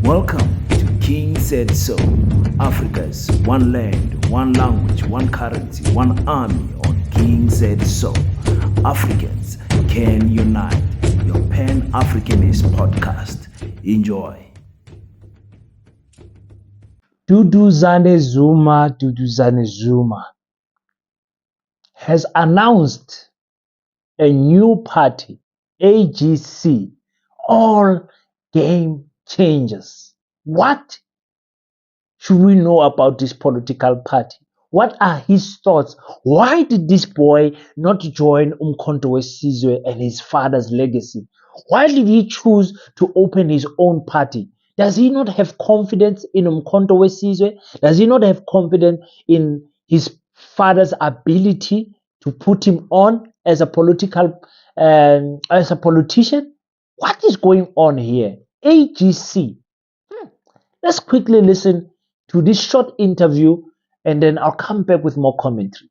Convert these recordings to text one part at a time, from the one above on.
Welcome to King Said So, Africa's one land, one language, one currency, one army on King Said So. Africans can unite. Your Pan-Africanist podcast. Enjoy. Duduzani Zuma has announced a new party, AGC, All Game Changers. What should we know about this political party? What are his thoughts? Why did this boy not join Umkhonto weSizwe and his father's legacy? Why did he choose to open his own party? Does he not have confidence in Umkhonto weSizwe? Does he not have confidence in his father's ability to put him on as a politician? What is going on here? AGC. Let's quickly listen to this short interview and then I'll come back with more commentary.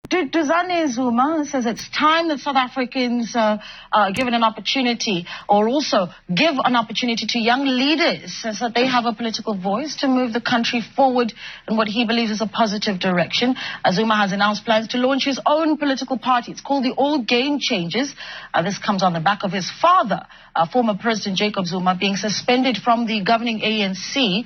Duduzani Zuma says it's time that South Africans are given an opportunity, or also give an opportunity to young leaders so that they have a political voice to move the country forward in what he believes is a positive direction. Zuma has announced plans to launch his own political party. It's called the All Game Changers. This comes on the back of his father, former President Jacob Zuma, being suspended from the governing ANC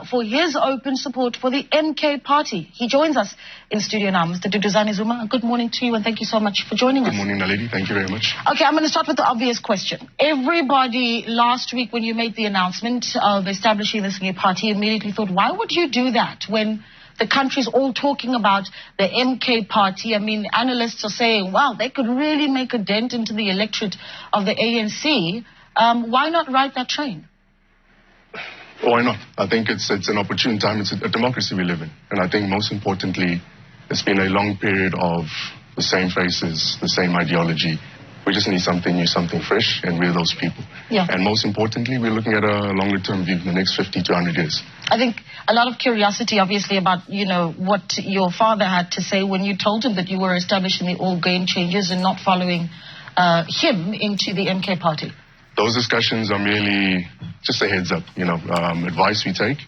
for his open support for the MK party. He joins us in studio now, Mr. Duduzani Zuma. Good morning to you and thank you so much for joining us. Good morning, Naledi. Thank you very much. Okay, I'm going to start with the obvious question. Everybody last week when you made the announcement of establishing this new party immediately thought, why would you do that when the country's all talking about the MK party? I mean, analysts are saying, wow, they could really make a dent into the electorate of the ANC. Why not ride that train? Why not? I think it's an opportune time. It's a democracy we live in. And I think most importantly, it's been a long period of the same faces, the same ideology. We just need something new, something fresh, and we're those people. Yeah. And most importantly, we're looking at a longer-term view, the next 50 to 100 years. I think a lot of curiosity, obviously, about, what your father had to say when you told him that you were establishing the All Game Changers and not following him into the MK party. Those discussions are merely just a heads up, advice we take.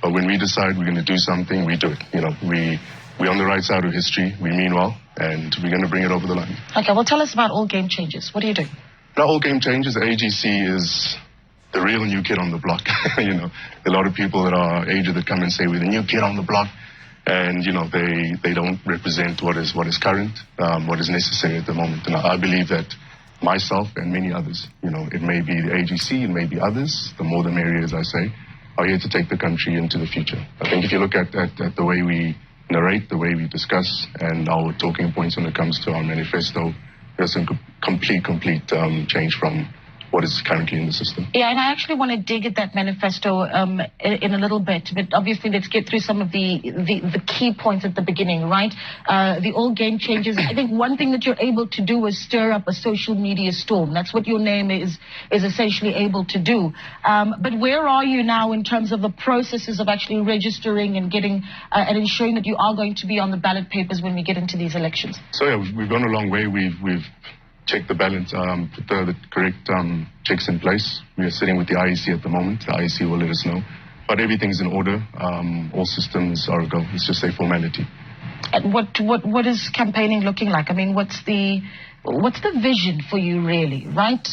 But when we decide we're going to do something, we do it. We're on the right side of history. We mean well, and we're going to bring it over the line. Okay, well, tell us about All Game Changers. What do you do? Now, All Game Changers, AGC is the real new kid on the block. A lot of people that are aged that come and say we're the new kid on the block, and they don't represent what is current, what is necessary at the moment. And I believe that myself and many others, it may be the AGC, it may be others, the more the merrier, as I say, are here to take the country into the future. I think if you look at the way we narrate, the way we discuss, and our talking points when it comes to our manifesto, there's a complete change from what is currently in the system. Yeah, and I actually want to dig at that manifesto in a little bit, but obviously let's get through some of the key points at the beginning, right? The All Game Changers. I think one thing that you're able to do is stir up a social media storm. That's what your name is essentially able to do. But where are you now in terms of the processes of actually registering and getting and ensuring that you are going to be on the ballot papers when we get into these elections? So yeah, we've gone a long way. We've check the balance, put the correct checks in place. We are sitting with the IEC at the moment. The IEC will let us know. But everything's in order. All systems are a go. It's just a formality. And what is campaigning looking like? I mean, what's the vision for you, really, right?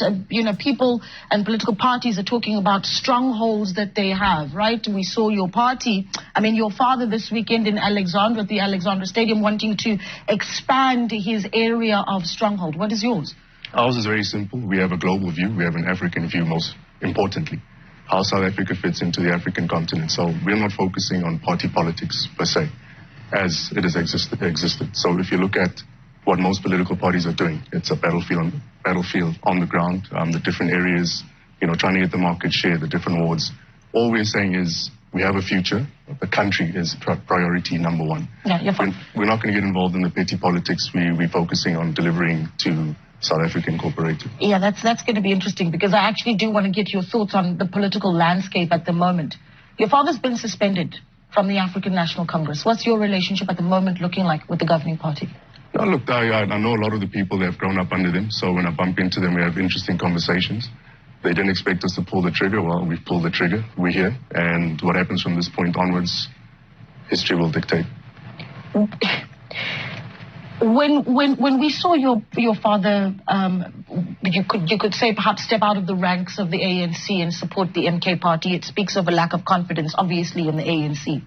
People and political parties are talking about strongholds that they have, right? We saw your party, your father this weekend in Alexandra, at the Alexandra Stadium, wanting to expand his area of stronghold. What is yours? Ours is very simple. We have a global view. We have an African view, most importantly. How South Africa fits into the African continent. So we're not focusing on party politics, per se, as it has existed. So if you look at what most political parties are doing, it's a battlefield on the ground, the different areas, trying to get the market share, the different wards. All we're saying is we have a future. The country is priority number one. Yeah, you're fine. We're not going to get involved in the petty politics. We're focusing on delivering to South African Incorporated. Yeah, that's going to be interesting because I actually do want to get your thoughts on the political landscape at the moment. Your father's been suspended from the African National Congress. What's your relationship at the moment looking like with the governing party? No, look, I know a lot of the people that have grown up under them, so when I bump into them, we have interesting conversations. They didn't expect us to pull the trigger. Well, we've pulled the trigger. We're here. And what happens from this point onwards, history will dictate. When we saw your father, you could say perhaps step out of the ranks of the ANC and support the MK party, it speaks of a lack of confidence, obviously, in the ANC.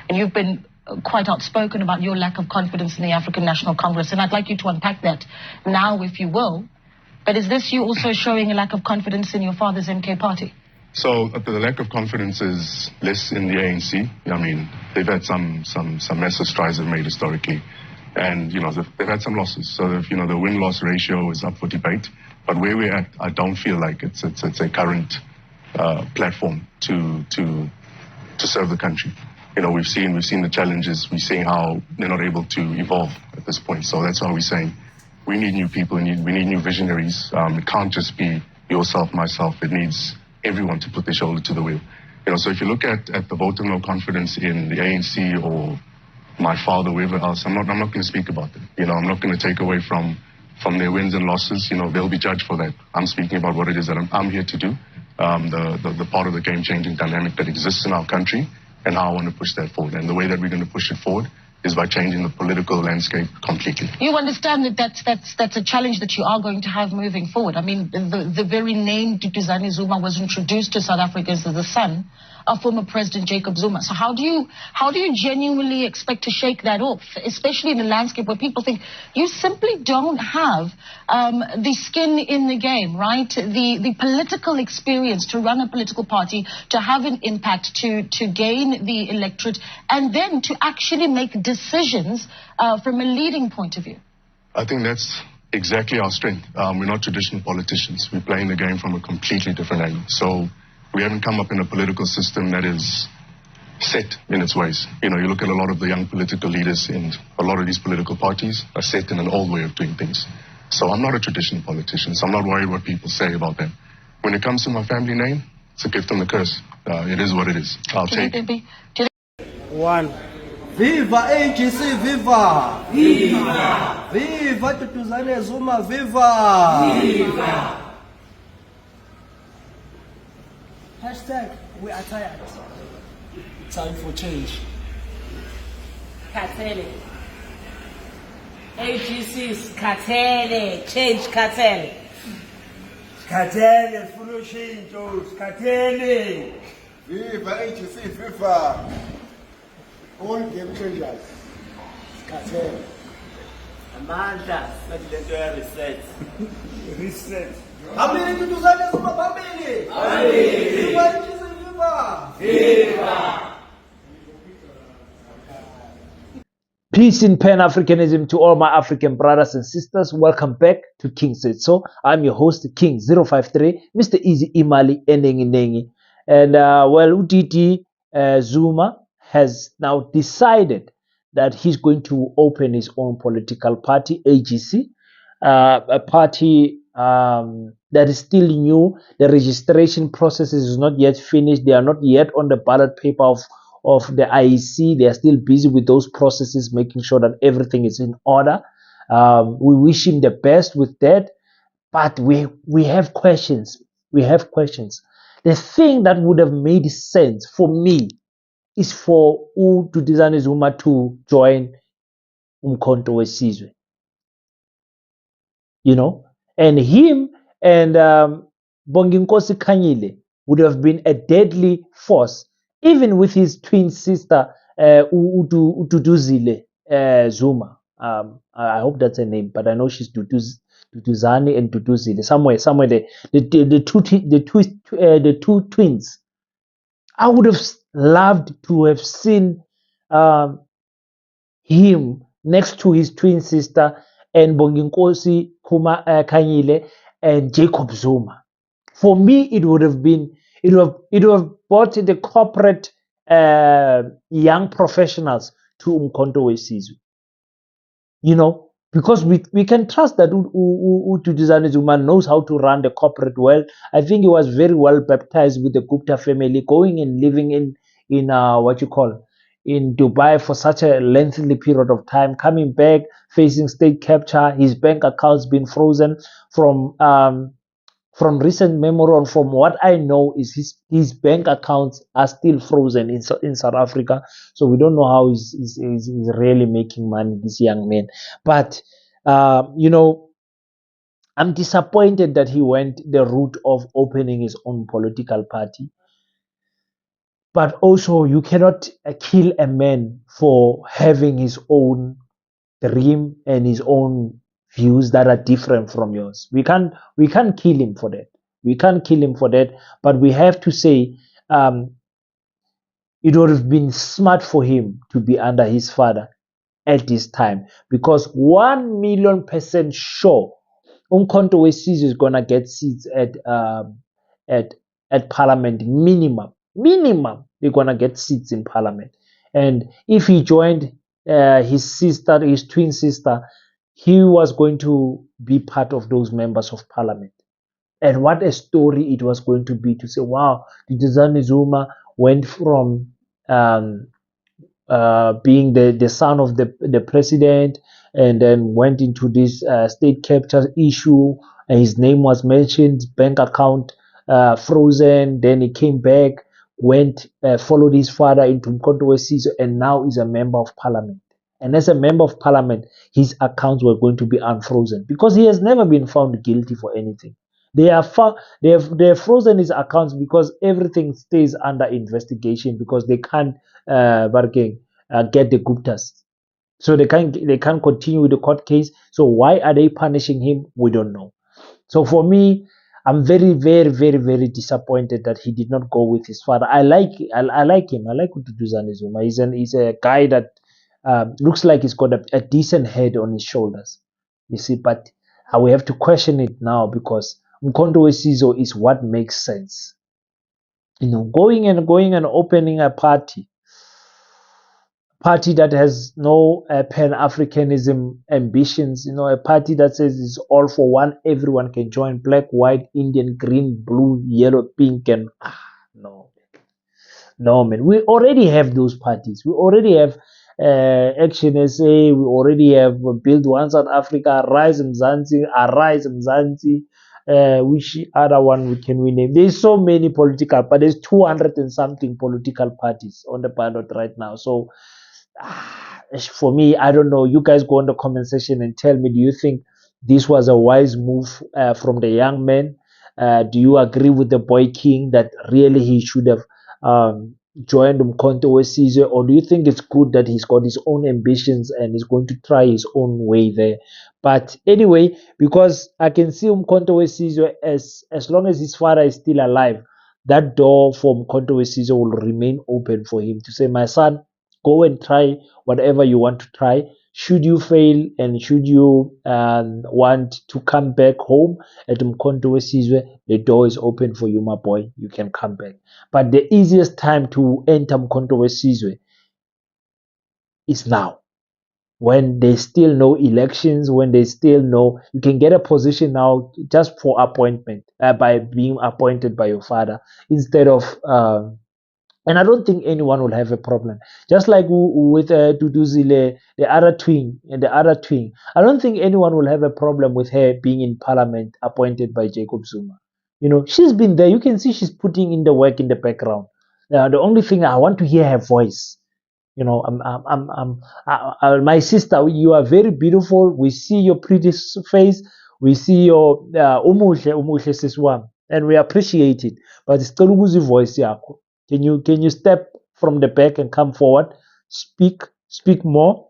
And you've been quite outspoken about your lack of confidence in the African National Congress, and I'd like you to unpack that now, if you will. But is this you also showing a lack of confidence in your father's MK party? So the lack of confidence is less in the ANC. I mean, they've had some massive strides they've made historically. And, they've had some losses. So, the win-loss ratio is up for debate. But where we're at, I don't feel like it's a current platform to serve the country. We've seen the challenges. We're seeing how they're not able to evolve at this point. So that's why we're saying we need new people. We need new visionaries. It can't just be yourself, myself. It needs everyone to put their shoulder to the wheel. So if you look at the vote of no confidence in the ANC or my father, whoever else, I'm not going to speak about them. I'm not going to take away from their wins and losses. They'll be judged for that. I'm speaking about what it is that I'm here to do, the part of the game-changing dynamic that exists in our country, and how I want to push that forward. And the way that we're going to push it forward is by changing the political landscape completely. You understand that that's a challenge that you are going to have moving forward. I mean, the very name Duduzani Zuma was introduced to South Africans as the son of former President Jacob Zuma. So how do you genuinely expect to shake that off, especially in a landscape where people think you simply don't have the skin in the game, right? The political experience to run a political party, to have an impact, to gain the electorate, and then to actually make decisions from a leading point of view? I think that's exactly our strength. We're not traditional politicians. We're playing the game from a completely different angle. So we haven't come up in a political system that is set in its ways. You look at a lot of the young political leaders in a lot of these political parties are set in an old way of doing things. So I'm not a traditional politician, so I'm not worried what people say about them. When it comes to my family name, it's a gift and a curse. It is what it is. I'll take it. One. Viva AGC, viva! Viva! Viva Duduzani Zuma, viva! Viva! Hashtag, we are tired. Time for change. Katele. AGC's Katele. Change Katele. Katele, full change, Katele. Viva AGC, viva! All game changers. Katele. Amanda. Reset. Reset. Amini Duduzani Zuma, family. Viva AGC, viva! Viva! Peace in Pan-Africanism to all my African brothers and sisters. Welcome back to King Said So. I'm your host, King 053, Mr. Easy Imali Enengi Nengi. And Udidi Zuma has now decided that he's going to open his own political party, AGC, a party that is still new. The registration process is not yet finished. They are not yet on the ballot paper of the IEC. They are still busy with those processes, making sure that everything is in order. We wish him the best with that, but we have questions. We have questions. The thing that would have made sense for me is for Duduzani Zuma to join Umkhonto weSizwe. And him and Bonginkosi Khanyile would have been a deadly force, even with his twin sister Duduzile Zuma. I hope that's her name, but I know she's Duduzani and Duduzile. Somewhere there, the two twins. I would have loved to have seen him next to his twin sister and Bonginkosi Khanyile and Jacob Zuma. For me, it would have brought the corporate young professionals to Umkhonto weSizwe. Because we can trust that Duduzani Zuma knows how to run the corporate well. I think he was very well baptized with the Gupta family, going and living in Dubai for such a lengthy period of time, coming back, facing state capture, his bank accounts being frozen from from recent memory on, from what I know, is his bank accounts are still frozen in South Africa. So we don't know how he's really making money, this young man. But you know, I'm disappointed that he went the route of opening his own political party. But also, you cannot kill a man for having his own dream and his own views that are different from yours. We can't kill him for that. We can't kill him for that. But we have to say, it would have been smart for him to be under his father at this time, because 1,000,000% sure Umkhonto Wesizwe is gonna get seats at parliament. Minimum they're gonna get seats in parliament. And if he joined his twin sister, he was going to be part of those members of parliament. And what a story it was going to be, to say, wow, Duduzani Zuma went from um, being the son of the president, and then went into this state capture issue, and his name was mentioned, bank account frozen. Then he came back, went followed his father into Mkhonto Wesizwe, and now is a member of parliament. And as a member of parliament, his accounts were going to be unfrozen, because he has never been found guilty for anything. They have frozen his accounts because everything stays under investigation, because they can't get the Guptas. So they can't continue with the court case. So why are they punishing him? We don't know. So for me, I'm very, very, very, very disappointed that he did not go with his father. I like him. I like Duduzane Zuma. He's a guy that looks like he's got a decent head on his shoulders. You see, but we have to question it now, because Mkhonto Wesizwe is what makes sense. Going and opening a party that has no pan-Africanism ambitions, a party that says it's all for one, everyone can join, black, white, Indian, green, blue, yellow, pink, and no, man. We already have those parties. We already have Action SA. We already have Build One South Africa, Rise Mzansi, Arise Mzansi. Which other one can we name? There's so many political, but there's 200 and something political parties on the ballot right now. So for me, I don't know. You guys go in the comment section and tell me, do you think this was a wise move from the young man? Do you agree with the boy king that really he should have joined Mkhonto Wesizwe, or do you think it's good that he's got his own ambitions and he's going to try his own way there? But anyway, because I can see Mkhonto Wesizwe, as long as his father is still alive, that door for Mkhonto Wesizwe will remain open for him to say, my son, go and try whatever you want to try. Should you fail, and should you want to come back home at Mkhonto Wesizwe, the door is open for you, my boy. You can come back. But the easiest time to enter Mkhonto Wesizwe is now, when there's still no elections, when there's still no, you can get a position now just for appointment, by being appointed by your father, instead of and I don't think anyone will have a problem. Just like with Duduzile, the other twin. I don't think anyone will have a problem with her being in parliament, appointed by Jacob Zuma. She's been there. You can see she's putting in the work in the background. The only thing, I want to hear her voice. My sister, you are very beautiful. We see your pretty face. We see your umuhle siswam, and we appreciate it. But still, ukuzi voice yakho. Can you step from the back and come forward? Speak more.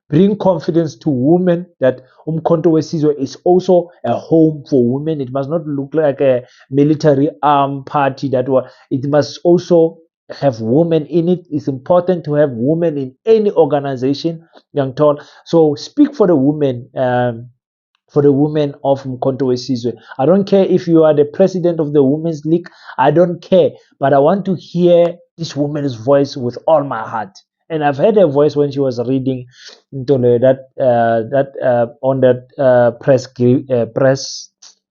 Bring confidence to women that Umkhonto Wesizwe is also a home for women. It must not look like a military armed party. It must also have women in it. It's important to have women in any organization, young tall. So speak for the women. For the women of Mkhonto Wesizwe. I don't care if you are the president of the Women's League. I don't care. But I want to hear this woman's voice with all my heart. And I've heard her voice when she was reading that on that press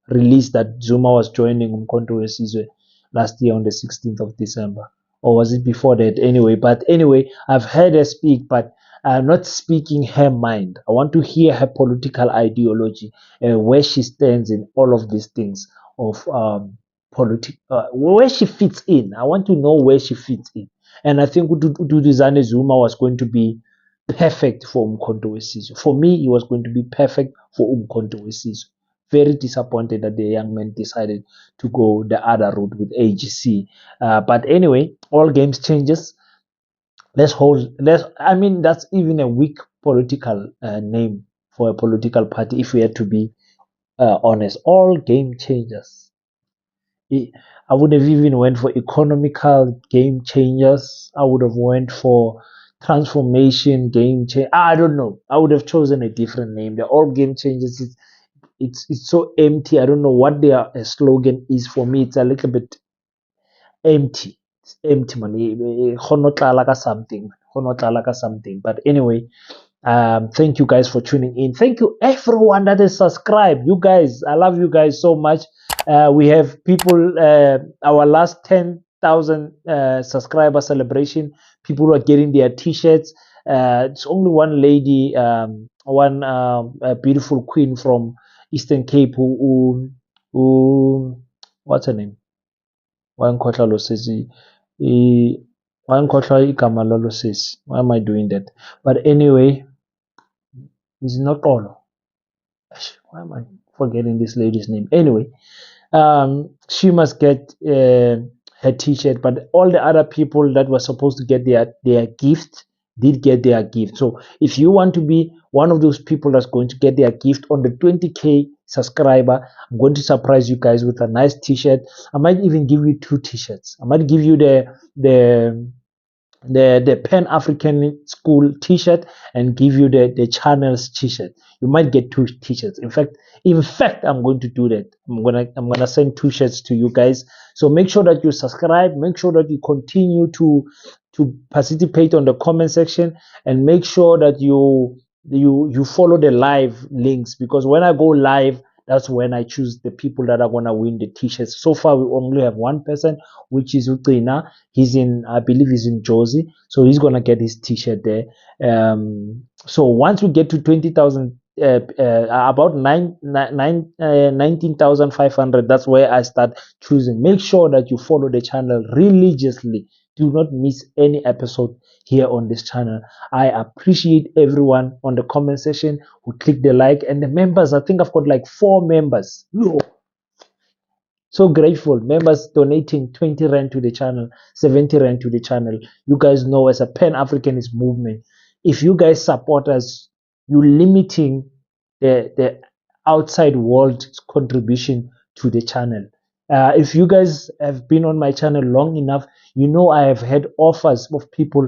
release that Zuma was joining Mkhonto Wesizwe last year on the 16th of December. Or was it before that? But anyway, I've heard her speak, but I'm not speaking her mind. I want to hear her political ideology and where she stands in all of these things. of where she fits in. I want to know where she fits in. And I think Duduzani Zuma was going to be perfect for Umkhonto weSizwe. For me, he was going to be perfect for Umkhonto weSizwe. Very disappointed that the young man decided to go the other route with AGC. But anyway, all games changes. I mean, that's even a weak political name for a political party, if we had to be honest. All game changers. I would have even went for economical game changers. I would have went for transformation game change. I don't know. I would have chosen a different name. They're all game changers. It's so empty. I don't know what their slogan is. For me, it's a little bit empty. It's empty, man. Something. Something. But anyway, thank you guys for tuning in. Thank you everyone that is subscribed. You guys, I love you guys so much. We have people, our last 10,000 subscriber celebration. People are getting their t-shirts. It's only one lady, one beautiful queen from Eastern Cape who what's her name? Why am I doing that? But anyway, it's not all. Why am I forgetting this lady's name? Anyway, she must get her t-shirt, but all the other people that were supposed to get their gift did get their gift. So if you want to be one of those people that's going to get their gift on the 20k subscriber, I'm going to surprise you guys with a nice t-shirt. I might even give you 2 t-shirts. I might give you the Pan African School T-shirt and give you the channels T-shirt. You might get 2 T-shirts. In fact, I'm going to do that. I'm gonna send 2 shirts to you guys. So make sure that you subscribe. Make sure that you continue to participate on the comment section, and make sure that you follow the live links, because when I go live, that's when I choose the people that are gonna win the t-shirts. So far, we only have one person, which is Utrina. I believe he's in Jozi, so he's gonna get his t-shirt there. So once we get to 20,000, about 19,500, that's where I start choosing. Make sure that you follow the channel religiously. Do not miss any episode here on this channel. I appreciate everyone on the comment section who click the like, and the members. I think I've got like 4 members. Yo. So grateful. Members donating 20 rand to the channel, 70 rand to the channel. You guys know, as a Pan-Africanist movement, if you guys support us, you limiting the outside world's contribution to the channel. If you guys have been on my channel long enough, you know I have had offers of people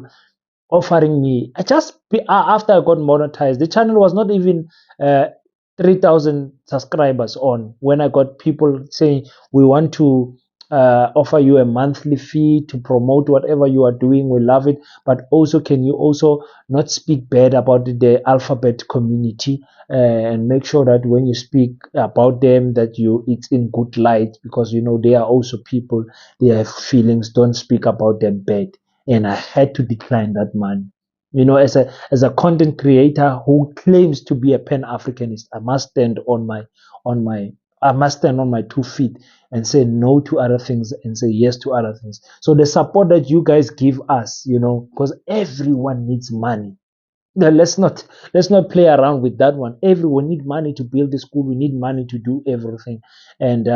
offering me. After I got monetized, the channel was not even 3,000 subscribers on, when I got people saying, we want to offer you a monthly fee to promote whatever you are doing. We love it, but also, can you also not speak bad about the alphabet community, and make sure that when you speak about them, that it's in good light, because you know they are also people, they have feelings. Don't speak about them bad. And I had to decline that money. You know, as a content creator who claims to be a Pan-Africanist, I must stand on my 2 feet and say no to other things and say yes to other things. So the support that you guys give us, you know, because everyone needs money. Now, let's not play around with that one. Everyone need money to build the school. We need money to do everything, and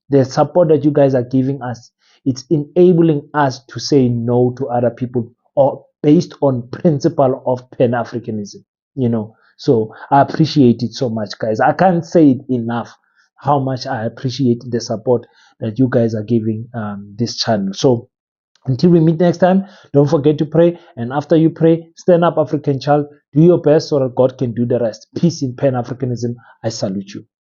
the support that you guys are giving us, it's enabling us to say no to other people, or based on principle of Pan-Africanism. You know, so I appreciate it so much, guys. I can't say it enough how much I appreciate the support that you guys are giving this channel. So until we meet next time, don't forget to pray. And after you pray, stand up, African child. Do your best so that God can do the rest. Peace in Pan-Africanism. I salute you.